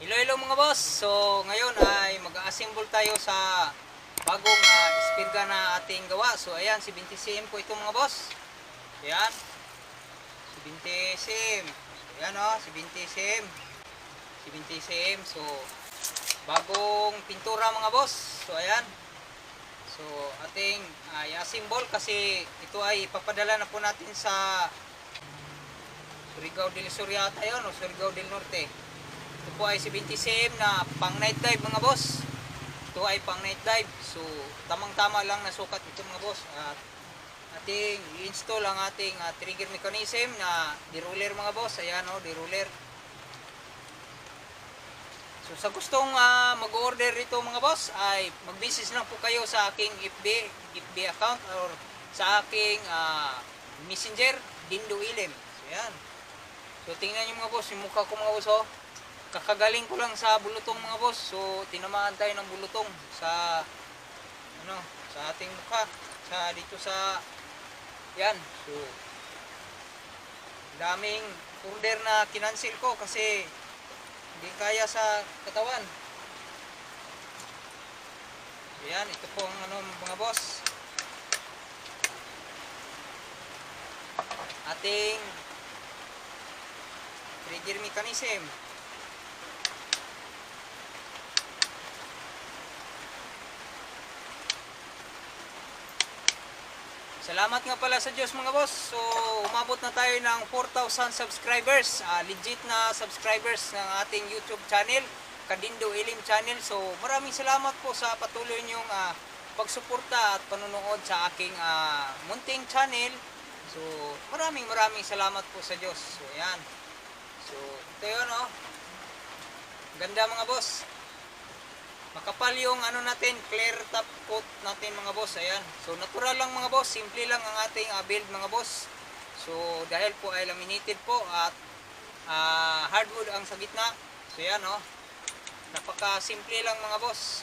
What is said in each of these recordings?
Hello mga boss. So ngayon ay mag-assemble tayo sa bagong spirga na ating gawa. So ayan, si 20 cm po ito mga boss. Ayan. Si 20 cm. So ayan si 20 cm. Si 20 cm. So bagong pintura mga boss. So ayan. So ating i-assemble kasi ito ay ipapadala na po natin sa Surigao del Sur yata yun o Surigao del Norte. Ito po ay 70 cm na pang night dive mga boss. Ito ay pang night dive. So tamang tama lang na sukat ito mga boss. At ating i-install ang ating trigger mechanism na deruller mga boss. Ayan deruller. So sa gustong mag-order ito mga boss ay mag-message lang po kayo sa aking FB account or sa aking messenger Dindo Ilim. So yan. So tingnan niyo mga boss yung mukha ko mga boss Kakagaling ko lang sa bulutong mga boss. So tinamaan tayo ng bulutong sa sa ating mukha, sa dito sa yan. So daming order na kinancel ko kasi hindi kaya sa katawan. So yan, ito po ang mga boss. Ating trigger mechanism. Salamat nga pala sa Diyos mga boss. So umabot na tayo ng 4,000 subscribers, legit na subscribers ng ating YouTube channel, Kadindo Ilim channel. So maraming salamat po sa patuloy niyong pagsuporta at panonood sa aking munting channel. So maraming salamat po sa Diyos. So yan. So ito yun Ganda mga boss. Makapal yung natin, clear top coat natin mga boss. Ayan. So natural lang mga boss, simple lang ang ating build mga boss. So dahil po ay laminated po at hardwood ang sa gitna. So yan napaka simple lang mga boss.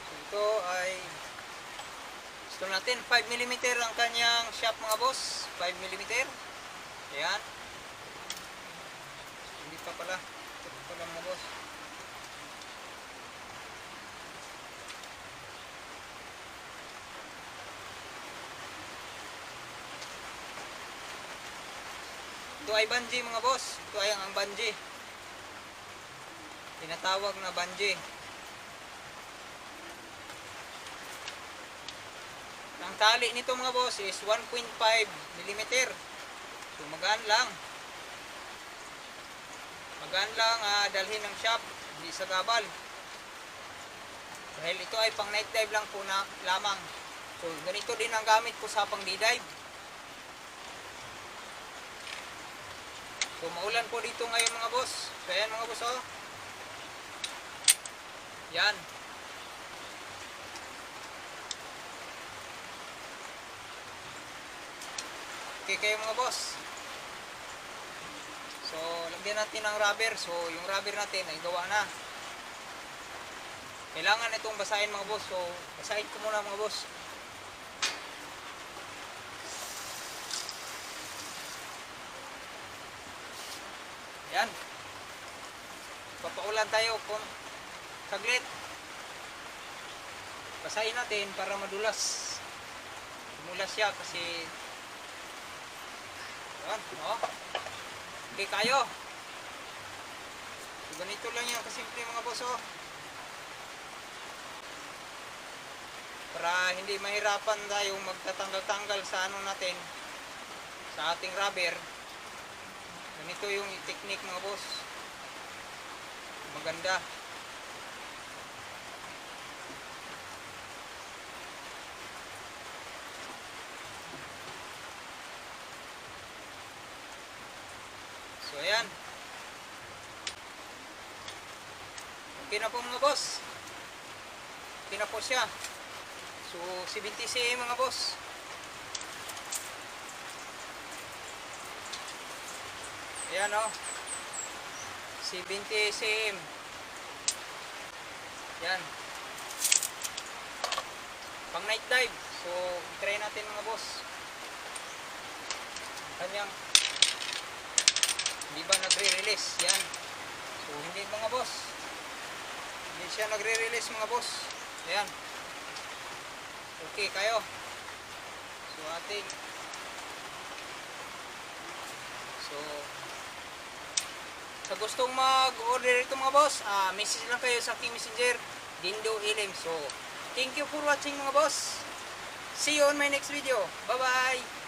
So ito ay gusto natin 5mm ang kanyang shaft mga boss. 5mm. Ayan. Hindi pa pala. Ito pa pala mga boss. Ito ay bungee mga boss. Ito ay ang bungee. Tinatawag na bungee. Ang tali nito mga boss is 1.5mm. So magaan lang. Dalhin ng shop, hindi sa gabal. Dahil ito ay pang night dive lang po na lamang. So ganito din ang gamit ko sa pang day dive. So maulan po dito ngayon mga boss. So ayan mga boss Yan. Okay kayo mga boss. So lagyan natin ng rubber. So yung rubber natin ay gawa na. Kailangan itong basahin mga boss. So basahin ko muna mga boss. Yan. Papaulan tayo kung saglit. Basahin natin para madulas. Dumulas siya kasi yan, okay kayo. So, ganito lang yan kasimple mga boss para hindi mahirapan tayo magtatanggal-tanggal sa natin, sa ating rubber. Ganito yung technique mga boss. Maganda. So ayan. Okay na po mga boss. Okay na po siya. So 70 cm mga boss. Ayan 70 cm. Yan. pang night dive. So try natin mga boss. Kanyang hindi ba nagre-release yan. So hindi mga boss, hindi siya nagre-release mga boss. Ayan, okay kayo. So ating sa gustong mag-order ito mga boss, message lang kayo sa aking messenger, Dindo Ilim. So thank you for watching mga boss. See you on my next video. Bye bye.